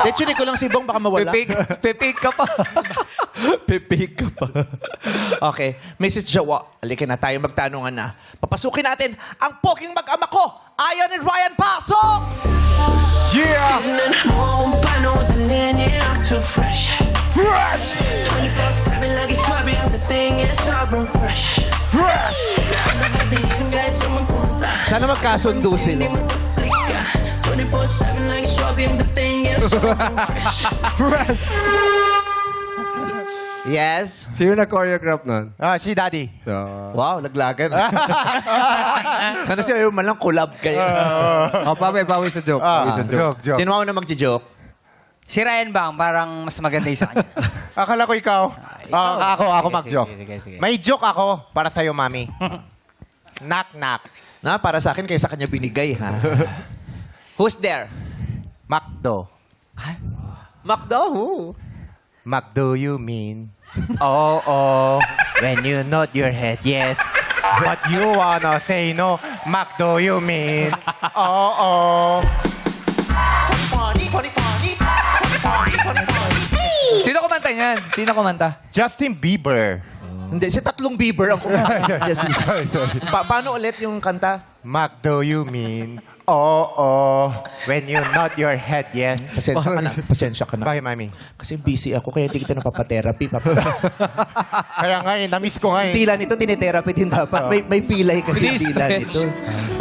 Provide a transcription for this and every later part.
Lechon ko lang si Bong, baka mawala. Pipig ka pa. Pipig ka pa. Okay. Mrs. Jawa, halika na tayo magtanungan na. Papasukin natin ang poking mag-ama ko, Ayan and Ryan. Pasok! Yeah! home, paano dalhin niya too fresh? Fresh! 24/7 lagi swabe, the thing is sobrang fresh. Fresh! Nakakatingin kahit sa magpunta. Sana magkasundo sila. 24/7 lagi swabe, the thing is sobrang fresh. Fresh! Yes? Sino na-choreograph nun? Si Daddy. So, Wow, laglagan. Sana sila yung malang collab kayo. bawi sa joke. Bawi sa joke. Joke. Sino ako na magjo-joke? Si Ryan Bang, parang mas maganda yung sa kanya. Akala ko ikaw. Ako mag-joke. Sige. May joke ako para sa'yo, Mami. Knock, knock. Na, para sa akin, kaya sa kanya binigay, ha? Who's there? Macdo. Macdo, who? Macdo you mean? Oh. When you nod your head, yes. But you wanna say no. Macdo you mean? Oh. Funny. Sino kumanta niyan? Sino kumanta? Justin Bieber. Hindi, si tatlong Bieber ang kumanta. Yes, paano ulit yung kanta? Macdo you mean? Oh. When you nod your head, yes. Pasensya ka na. Bakit, Mami? Kasi busy ako, kaya hindi kita napapatherapy. Kaya nga na-miss ko nga Dila nito, tinitherapy din dapat. May pilay kasi yung Please, dila nito.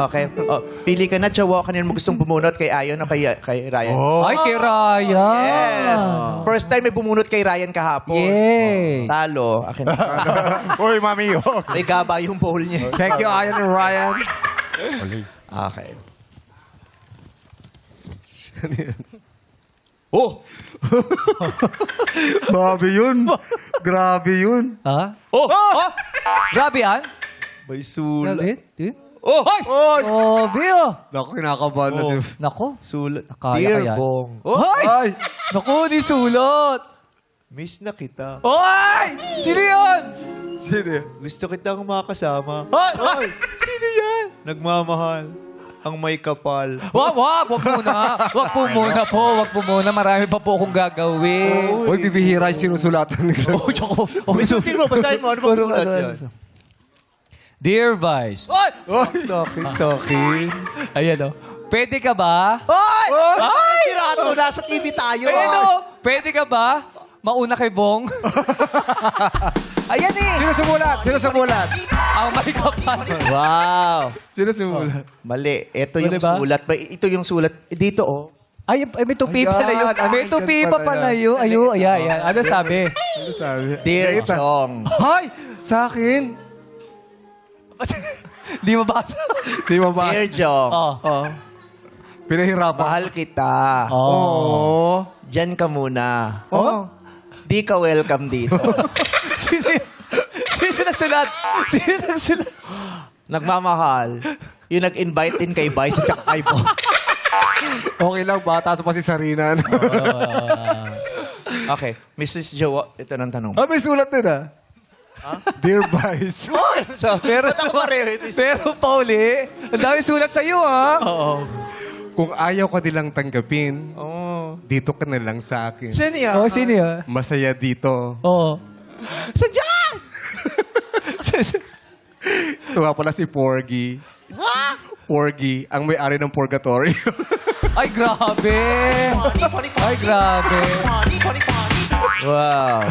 Okay. Oh, pili ka na, Jawa. Kanina mo gustong bumunot kay Ayon o kay Ryan? Ay, kay Ryan. Yes! First time may bumunot kay Ryan kahapon. Yay. Talo. Akin na. Uy, Mami, May gaba yung bowl niya. thank you, Ayan and Ryan. Okay. Oh! Grabe yun. Ha? Oh! Grabe yan. May sulat. Grabe. Oh! Ay! Grabe ah. Naku, kinakabahan na si... Nako. Sulat. Kaya Dear kaya. Bong. Ay! Naku, di sulat. Miss na kita. Ay! Sino yun? Sino yun? Gusto kitang makasama. Ay! Sino yan? Nagmamahal. Ang may kapal. Wag muna. Wag po muna. Marami pa po akong gagawin. Uy, bibihira yung sinusulatan ni Glenn. Oh, tsaka. Isutin mo, basahin mo. Ano bang sulat yan? Dear Vice. Ay! Sakit. Ayan o. Pwede ka ba? Ay! Ay! Pirato, nasa TV tayo. Pwede ka ba? Mauna kay Bong. Ayan eh. Sino sumulat? Ang may kapal. Wow. Sino sumulat? Mali. Ito Mali yung ba? sulat. Ito yung sulat. Dito, oh. Ay, may tupi pala yun. Ayan, May tupi pa pala yun. Ayan. Ano sabi? Ano sabi? Dear Chong. Hay! Sa akin! Di mabasa. Di ba ba? Dear Chong. Oh. Pinahirapan. Mahal kita. Oo. Diyan ka muna. Oh. Di ka welcome dito. Sino nagsulat? Nagmamahal. Yung nag-invite din kay Vice at kay Bong. Okay lang, bata sa pa si Sarina. Okay. Mrs. Jowa, ito ng tanong. May sulat din ah. Dear Vice. So, Pero, ba't ako pareho? pero Pauli, ang dami sulat sa'yo, ha? Oo. Kung ayaw ka nilang tanggapin, Oo. dito ka na lang sa akin. Sino yan? Oh, sino yan? Masaya dito. Oh. Sadyan! Tuwa pala si Porgy. Porgy, ang may-ari ng purgatory. Ay, grabe. Ay, grabe. Wow.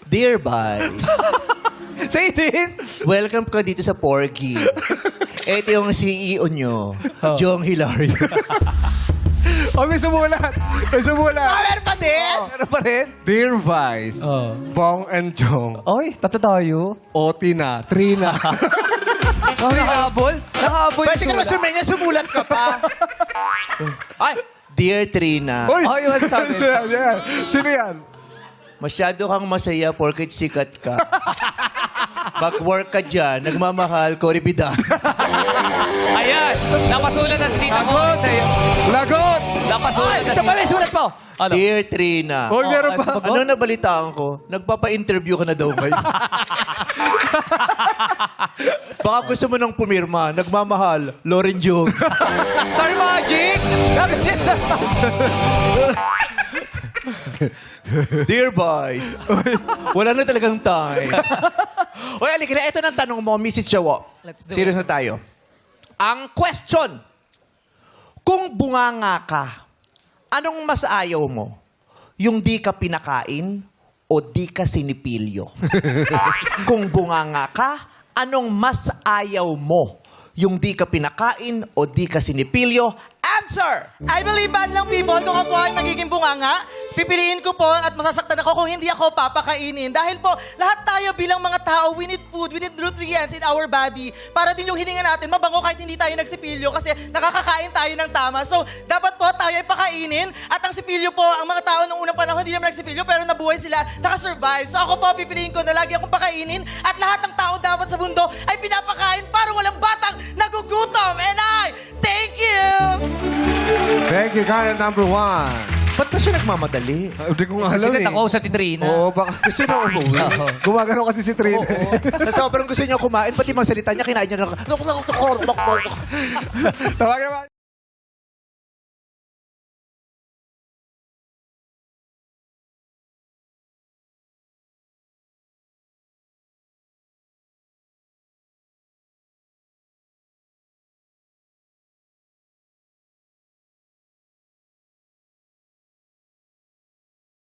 Dear Vice, Say din. welcome ka dito sa Porgy. Ito yung CEO nyo, Jong Hilario. Oh, may sumulat! May sumulat! Meron pa din? Ano pa rin? Dear Vice, Oh. Bong and Jong, Ay, tato tayo. Otina, Trina. Oh, nahabol? Nahabol Pwede ka yung naman sulat. sumenya, sumulat ka pa. Ay, Dear Trina, Uy! Ay, what's sabi? Sino yan? Sino yan? masyado kang masaya porket sikat ka. Mag-work ka dyan. Nagmamahal, Cory Bida. Ayan! Napasulat na si Tita mo sa'yo. Lagot! Napasulat na Ito pa, may sulat po. Ano? Dear Trina. Hoy, meron pa. Ano nabalitaan ko? Nagpapa-interview ka na daw ngayon. Baka gusto mo nang pumirma. Nagmamahal, Lauren Jung. Star Magic! Yes, sir. Dear boys, wala na talagang time. Oy, alika na. Ito ng tanong mo, Mrs. Jawo. Let's do Serious na tayo. Ang question, kung bunganga ka, anong mas ayaw mo? Yung di ka pinakain o di ka sinipilyo? Kung bunganga ka, anong mas ayaw mo? Yung di ka pinakain o di ka sinipilyo? Answer! I believe bad lang people kung ako ay magiging bunganga. Pipiliin ko po at masasaktan ako kung hindi ako papakainin. Dahil po, lahat tayo bilang mga tao, we need food, we need nutrients in our body para din yung hininga natin mabango kahit hindi tayo nagsipilyo kasi nakakakain tayo ng tama. So, dapat po tayo ay pakainin at ang sipilyo po, ang mga tao nung unang panahon hindi naman nagsipilyo pero nabuhay sila, nakasurvive. So ako po, pipiliin ko na lagi akong pakainin at lahat ng tao dapat sa mundo ay pinapakain para walang batang nagugutom. And I thank you! Thank you, Karen number 1. Ba't ba siya nagmamadali? Hindi ko nga alam Sinet eh. ako sa Titrina. Oo, baka Gusto na umuwi. gumagano kasi si Trina. Na sobrang gusto niya kumain, pati mga salita niya, kinain niya na... Tawagin naman.